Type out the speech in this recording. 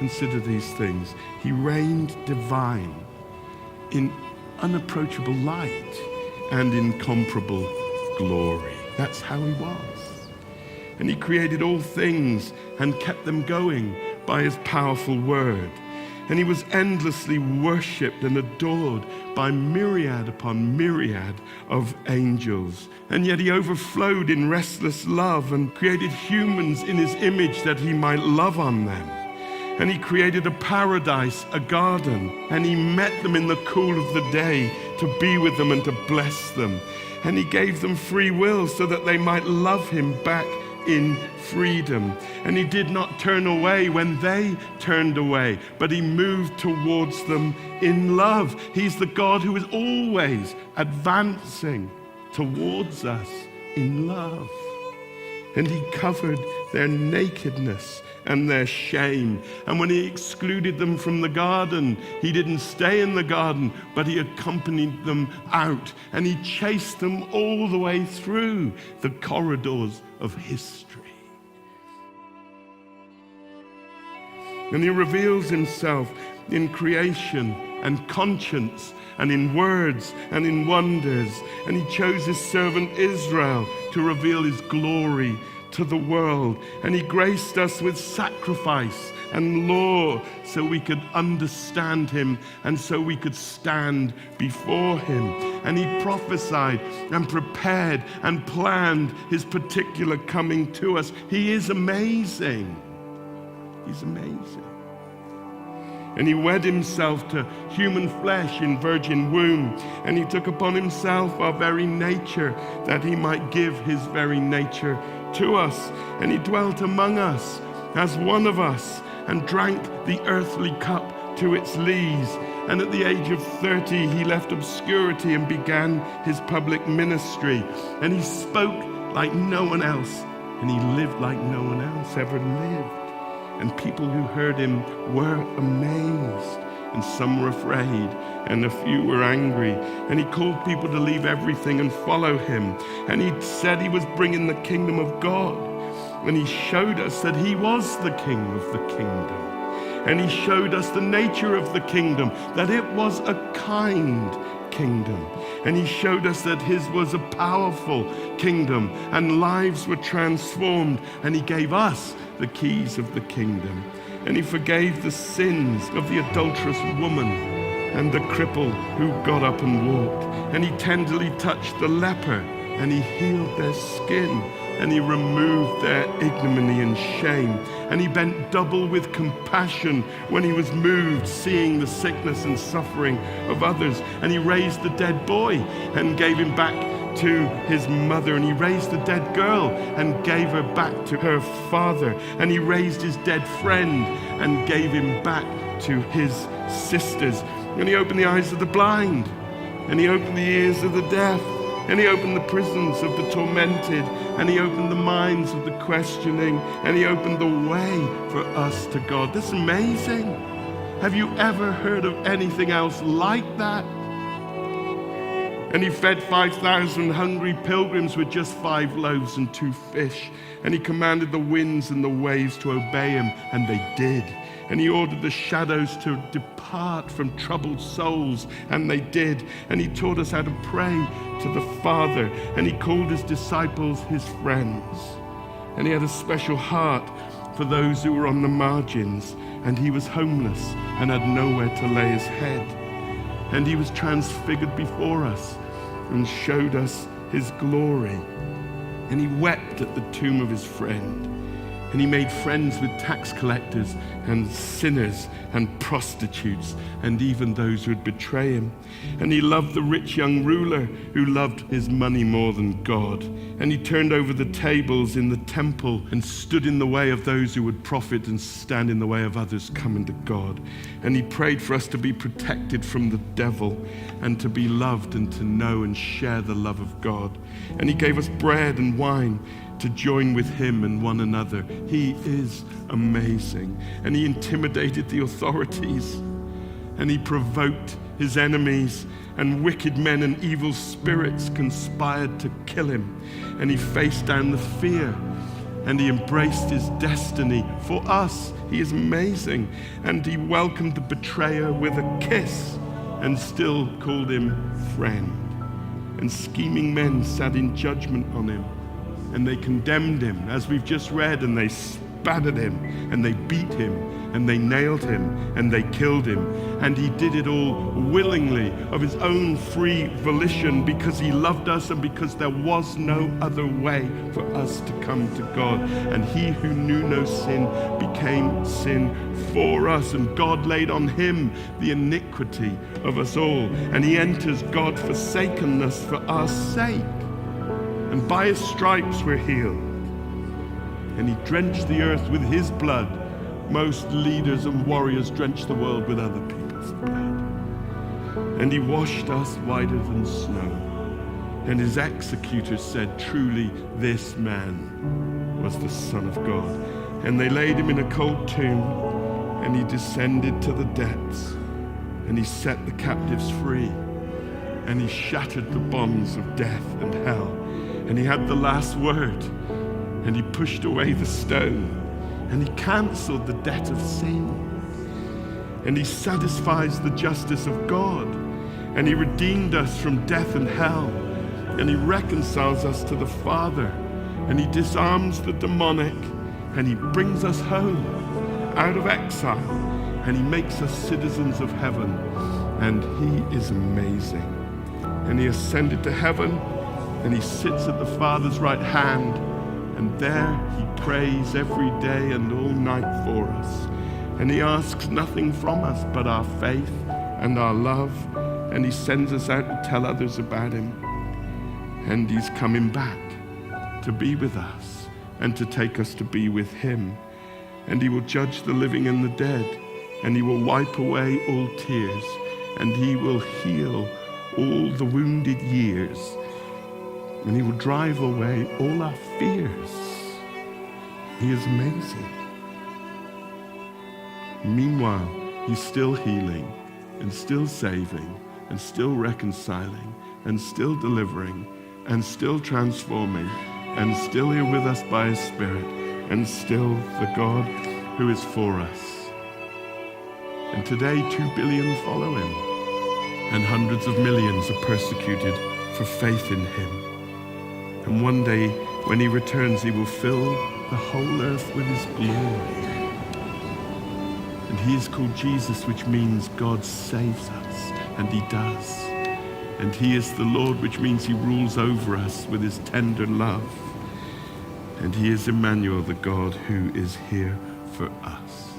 consider these things, he reigned divine in unapproachable light and incomparable glory. That's how he was. And he created all things and kept them going by his powerful word. And he was endlessly worshipped and adored by myriad upon myriad of angels. And yet he overflowed in restless love and created humans in his image that he might love on them. And he created a paradise, a garden, and he met them in the cool of the day to be with them and to bless them. And he gave them free will so that they might love him back in freedom. And he did not turn away when they turned away, but he moved towards them in love. He's the God who is always advancing towards us in love. And he covered their nakedness and their shame. And when he excluded them from the garden, he didn't stay in the garden, but he accompanied them out. And he chased them all the way through the corridors of history. And he reveals himself in creation and conscience and in words and in wonders. And he chose his servant Israel to reveal his glory to the world. And he graced us with sacrifice and law so we could understand him and so we could stand before him. And he prophesied and prepared and planned his particular coming to us. He is amazing. He's amazing. And he wed himself to human flesh in virgin womb. And he took upon himself our very nature that he might give his very nature to us. And he dwelt among us as one of us and drank the earthly cup to its lees. And at the age of 30, he left obscurity and began his public ministry. And he spoke like no one else. And he lived like no one else ever lived. And people who heard him were amazed, and some were afraid, and a few were angry. And he called people to leave everything and follow him. And he said he was bringing the kingdom of God. And he showed us that he was the king of the kingdom. And he showed us the nature of the kingdom, that it was a kind kingdom. And he showed us that his was a powerful kingdom, and lives were transformed. And he gave us the keys of the kingdom. And he forgave the sins of the adulterous woman and the cripple who got up and walked. And he tenderly touched the leper, and he healed their skin, and he removed their ignominy and shame. And he bent double with compassion when he was moved, seeing the sickness and suffering of others. And he raised the dead boy and gave him back to his mother. And he raised the dead girl and gave her back to her father. And he raised his dead friend and gave him back to his sisters. And he opened the eyes of the blind, and he opened the ears of the deaf, and he opened the prisons of the tormented, and he opened the minds of the questioning, and he opened the way for us to God. That's amazing. Have you ever heard of anything else like that? And he fed 5,000 hungry pilgrims with just 5 loaves and 2 fish. And he commanded the winds and the waves to obey him, and they did. And he ordered the shadows to depart from troubled souls, and they did. And he taught us how to pray to the Father, and he called his disciples his friends. And he had a special heart for those who were on the margins, and he was homeless and had nowhere to lay his head. And he was transfigured before us and showed us his glory. And he wept at the tomb of his friend. And he made friends with tax collectors and sinners and prostitutes and even those who would betray him. And he loved the rich young ruler who loved his money more than God. And he turned over the tables in the temple and stood in the way of those who would profit and stand in the way of others coming to God. And he prayed for us to be protected from the devil and to be loved and to know and share the love of God. And he gave us bread and wine to join with him and one another. He is amazing. And he intimidated the authorities, and he provoked his enemies, and wicked men and evil spirits conspired to kill him. And he faced down the fear and he embraced his destiny for us. He is amazing. And he welcomed the betrayer with a kiss and still called him friend. And scheming men sat in judgment on him, and they condemned him, as we've just read, and they spat at him, and they beat him, and they nailed him, and they killed him. And he did it all willingly, of his own free volition, because he loved us and because there was no other way for us to come to God. And he who knew no sin became sin for us, and God laid on him the iniquity of us all. And he enters God-forsakenness for our sake. And by his stripes we're healed. And he drenched the earth with his blood. Most leaders and warriors drench the world with other people's blood. And he washed us whiter than snow. And his executors said, truly this man was the Son of God. And they laid him in a cold tomb, and he descended to the depths, and he set the captives free, and he shattered the bonds of death and hell. And he had the last word, and he pushed away the stone, and he canceled the debt of sin, and he satisfies the justice of God, and he redeemed us from death and hell, and he reconciles us to the Father, and he disarms the demonic, and he brings us home out of exile, and he makes us citizens of heaven. And he is amazing. And he ascended to heaven, and he sits at the Father's right hand, and there he prays every day and all night for us. And he asks nothing from us but our faith and our love, and he sends us out to tell others about him. And he's coming back to be with us and to take us to be with him. And he will judge the living and the dead, and he will wipe away all tears, and he will heal all the wounded years, and he will drive away all our fears. He is amazing. Meanwhile, he's still healing, and still saving, and still reconciling, and still delivering, and still transforming, and still here with us by his Spirit, and still the God who is for us. And today 2 billion follow him, and hundreds of millions are persecuted for faith in him. And one day when he returns, he will fill the whole earth with his glory. And he is called Jesus, which means God saves us, and he does. And he is the Lord, which means he rules over us with his tender love. And he is Emmanuel, the God who is here for us.